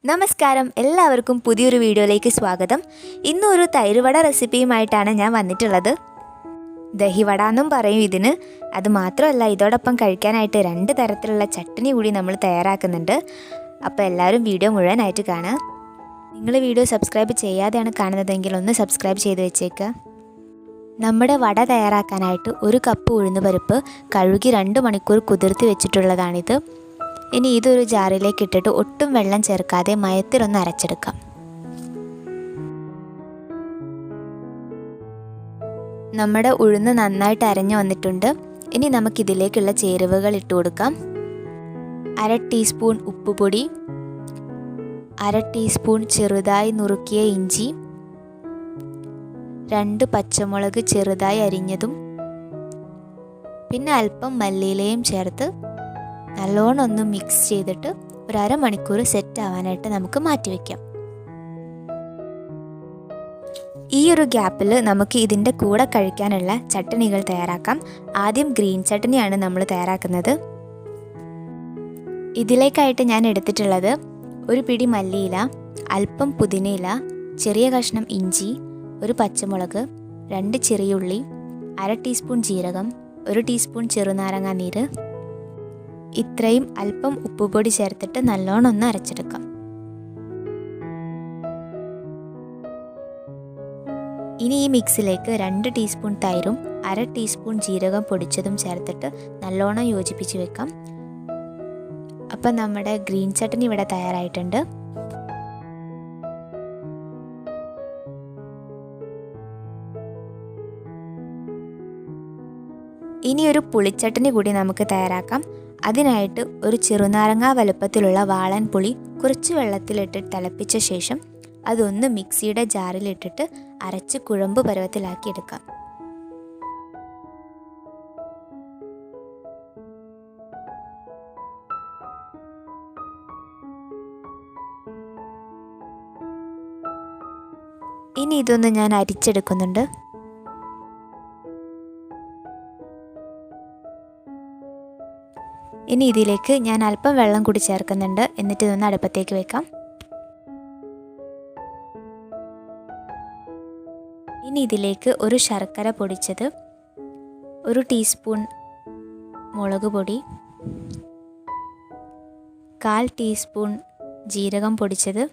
നമസ്കാരം, എല്ലാവർക്കും പുതിയൊരു വീഡിയോയിലേക്ക് സ്വാഗതം. ഇന്നൊരു തൈര് വട റെസിപ്പിയുമായിട്ടാണ് ഞാൻ വന്നിട്ടുള്ളത്. ദഹി വട എന്നും പറയും ഇതിന്. അതുമാത്രമല്ല, ഇതോടൊപ്പം കഴിക്കാനായിട്ട് 2 തരത്തിലുള്ള ചട്നി കൂടി നമ്മൾ തയ്യാറാക്കുന്നുണ്ട്. അപ്പോൾ എല്ലാവരും വീഡിയോ മുഴുവനായിട്ട് കാണുക. നിങ്ങൾ വീഡിയോ സബ്സ്ക്രൈബ് ചെയ്യാതെയാണ് കാണുന്നതെങ്കിൽ ഒന്ന് സബ്സ്ക്രൈബ് ചെയ്ത് വെച്ചേക്കുക. നമ്മുടെ വട തയ്യാറാക്കാനായിട്ട് 1 കപ്പ് ഉഴുന്നുപരിപ്പ് കഴുകി 2 മണിക്കൂർ കുതിർത്തി വെച്ചിട്ടുള്ളതാണിത്. ഇനി ഇതൊരു ജാറിലേക്ക് ഇട്ടിട്ട് ഒട്ടും വെള്ളം ചേർക്കാതെ മയത്തിലൊന്ന് അരച്ചെടുക്കാം. നമ്മുടെ ഉഴുന്ന് നന്നായിട്ട് അരഞ്ഞു വന്നിട്ടുണ്ട്. ഇനി നമുക്കിതിലേക്കുള്ള ചേരുവകൾ ഇട്ട് കൊടുക്കാം. 1/2 ടീസ്പൂൺ ഉപ്പുപൊടി, 1/2 ടീസ്പൂൺ ചെറുതായി നുറുക്കിയ ഇഞ്ചി, 2 പച്ചമുളക് ചെറുതായി അരിഞ്ഞതും, പിന്നെ അല്പം മല്ലിയിലയും ചേർത്ത് നല്ലോണം ഒന്ന് മിക്സ് ചെയ്തിട്ട് ഒരു അരമണിക്കൂർ സെറ്റ് ആവാനായിട്ട് നമുക്ക് മാറ്റിവെക്കാം. ഈ ഒരു ഗ്യാപ്പിൽ നമുക്ക് ഇതിൻ്റെ കൂടെ കഴിക്കാനുള്ള ചട്നികൾ തയ്യാറാക്കാം. ആദ്യം ഗ്രീൻ ചട്നിയാണ് നമ്മൾ തയ്യാറാക്കുന്നത്. ഇതിലേക്കായിട്ട് ഞാൻ എടുത്തിട്ടുള്ളത് 1 പിടി മല്ലിയില, അല്പം പുതിനയില, ചെറിയ കഷ്ണം ഇഞ്ചി, 1 പച്ചമുളക്, 2 ചെറിയുള്ളി, 1/2 ടീസ്പൂൺ ജീരകം, 1 ടീസ്പൂൺ ചെറുനാരങ്ങ നീര്, ഇത്രയും അല്പം ഉപ്പുപൊടി ചേർത്തിട്ട് നല്ലോണം ഒന്ന് അരച്ചെടുക്കാം. ഇനി ഈ മിക്സിലേക്ക് 2 ടീസ്പൂൺ തൈരും 1/2 ടീസ്പൂൺ ജീരകം പൊടിച്ചതും ചേർത്തിട്ട് നല്ലോണം യോജിപ്പിച്ച് വെക്കാം. അപ്പം നമ്മുടെ ഗ്രീൻ ചട്നി ഇവിടെ തയ്യാറായിട്ടുണ്ട്. ഇനി ഒരു പുളിച്ചട്നി കൂടി നമുക്ക് തയ്യാറാക്കാം. അതിനായിട്ട് ഒരു ചെറുനാരങ്ങ വലുപ്പത്തിലുള്ള വാളൻ പുളി കുറച്ച് വെള്ളത്തിലിട്ട് തിളപ്പിച്ച ശേഷം അതൊന്ന് മിക്സിയുടെ ജാറിലിട്ടിട്ട് അരച്ച് കുഴമ്പ് പരുവത്തിലാക്കി എടുക്കാം. ഇനി ഇതൊന്ന് ഞാൻ അരിച്ചെടുക്കുന്നുണ്ട്. ഇനി ഇതിലേക്ക് ഞാൻ അല്പം വെള്ളം കൂടി ചേർക്കുന്നുണ്ട്. എന്നിട്ട് ഇതൊന്ന് അടുപ്പത്തേക്ക് വെക്കാം. ഇനി ഇതിലേക്ക് ഒരു ശർക്കര പൊടിച്ചത്, 1 ടീസ്പൂൺ മുളക് പൊടി, 1/4 ടീസ്പൂൺ ജീരകം പൊടിച്ചത്,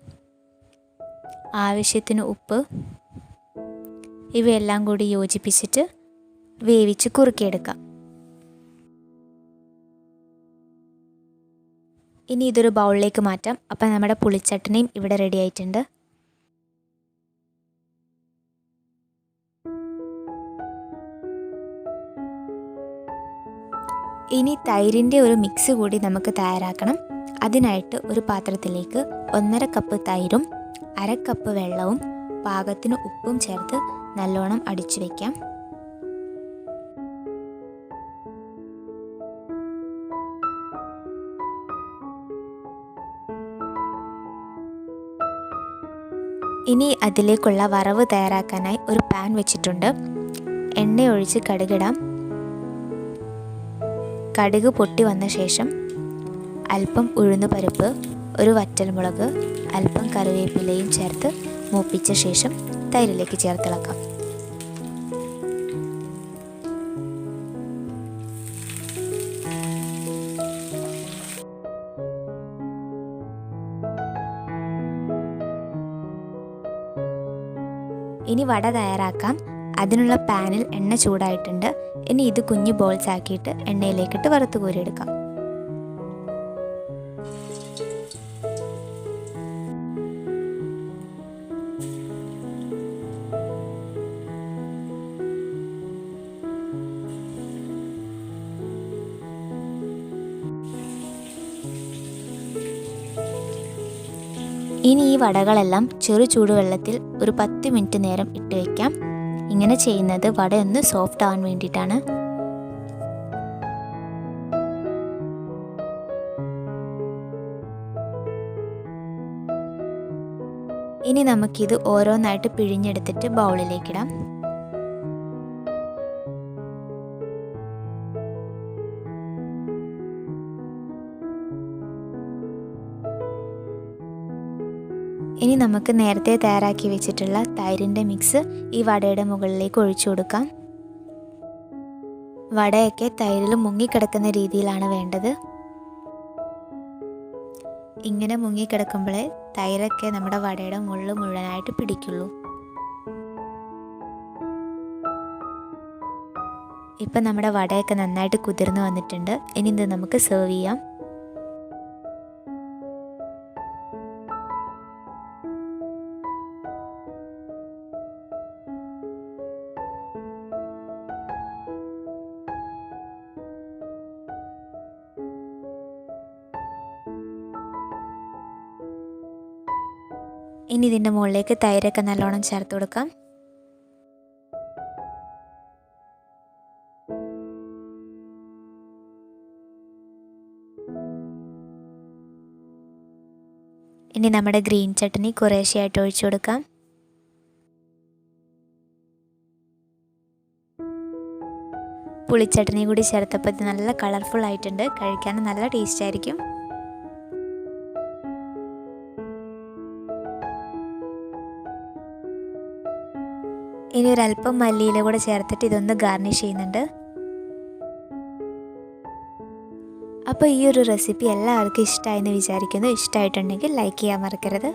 ആവശ്യത്തിന് ഉപ്പ്, ഇവയെല്ലാം കൂടി യോജിപ്പിച്ചിട്ട് വേവിച്ച് കുറുക്കിയെടുക്കാം. ഇനി ഇതൊരു ബൗളിലേക്ക് മാറ്റാം. അപ്പം നമ്മുടെ പുളിച്ചട്നിയും ഇവിടെ റെഡി ആയിട്ടുണ്ട്. ഇനി തൈരിൻ്റെ ഒരു മിക്സ് കൂടി നമുക്ക് തയ്യാറാക്കണം. അതിനായിട്ട് ഒരു പാത്രത്തിലേക്ക് 1/2 കപ്പ് തൈരും 1/2 കപ്പ് വെള്ളവും പാകത്തിന് ഉപ്പും ചേർത്ത് നല്ലോണം അടിച്ചു വയ്ക്കാം. ഇനി അതിലേക്കുള്ള വറവ് തയ്യാറാക്കാനായി ഒരു പാൻ വെച്ചിട്ടുണ്ട്. എണ്ണ ഒഴിച്ച് കടുകിടാം. കടുക് പൊട്ടി വന്ന ശേഷം അല്പം ഉഴുന്നുപരിപ്പ്, 1 വറ്റൽമുളക്, അല്പം കറിവേപ്പിലയും ചേർത്ത് മൂപ്പിച്ച ശേഷം തൈരിലേക്ക് ചേർത്തിളക്കാം. ഇനി വട തയ്യാറാക്കാം. അതിനുള്ള പാനിൽ എണ്ണ ചൂടായിട്ടുണ്ട്. ഇനി ഇത് കുഞ്ഞു ബോൾസ് ആക്കിയിട്ട് എണ്ണയിലേക്കിട്ട് വറുത്ത് കോരിയെടുക്കാം. ഇനി ഈ വടകളെല്ലാം ചെറു ചൂടുവെള്ളത്തിൽ ഒരു 10 മിനിറ്റ് നേരം ഇട്ട് വയ്ക്കാം. ഇങ്ങനെ ചെയ്യുന്നത് വട ഒന്ന് സോഫ്റ്റ് ആവാൻ വേണ്ടിയിട്ടാണ്. ഇനി നമുക്കിത് ഓരോന്നായിട്ട് പിഴിഞ്ഞെടുത്തിട്ട് ബൗളിലേക്കിടാം. ഇനി നമുക്ക് നേരത്തെ തയ്യാറാക്കി വെച്ചിട്ടുള്ള തൈരിൻ്റെ മിക്സ് ഈ വടയുടെ മുകളിലേക്ക് ഒഴിച്ചു കൊടുക്കാം. വടയൊക്കെ തൈരിൽ മുങ്ങിക്കിടക്കുന്ന രീതിയിലാണ് വേണ്ടത്. ഇങ്ങനെ മുങ്ങിക്കിടക്കുമ്പോഴേ തൈരൊക്കെ നമ്മുടെ വടയുടെ മുകളിൽ മുഴുവനായിട്ട് പിടിക്കുള്ളൂ. ഇപ്പം നമ്മുടെ വടയൊക്കെ നന്നായിട്ട് കുതിർന്ന് വന്നിട്ടുണ്ട്. ഇനി ഇത് നമുക്ക് സെർവ് ചെയ്യാം. ഇനി ഇതിൻ്റെ മുകളിലേക്ക് തൈരൊക്കെ നല്ലോണം ചേർത്ത് കൊടുക്കാം. ഇനി നമ്മുടെ ഗ്രീൻ ചട്നി കുറേശ്ശെയായിട്ട് ഒഴിച്ചു കൊടുക്കാം. പുളിച്ചട്നി കൂടി ചേർത്തപ്പോൾ ഇത് നല്ല കളർഫുൾ ആയിട്ടുണ്ട്. കഴിക്കാനും നല്ല ടേസ്റ്റ് ആയിരിക്കും. ഇനി ഒരല്പം മല്ലിയില കൂടെ ചേർത്തിട്ട് ഇതൊന്ന് ഗാർണിഷ് ചെയ്യുന്നുണ്ട്. അപ്പോൾ ഈ ഒരു റെസിപ്പി എല്ലാവർക്കും ഇഷ്ടമായെന്ന് വിചാരിക്കുന്നു. ഇഷ്ടമായിട്ടുണ്ടെങ്കിൽ ലൈക്ക് ചെയ്യാൻ മറക്കരുത്.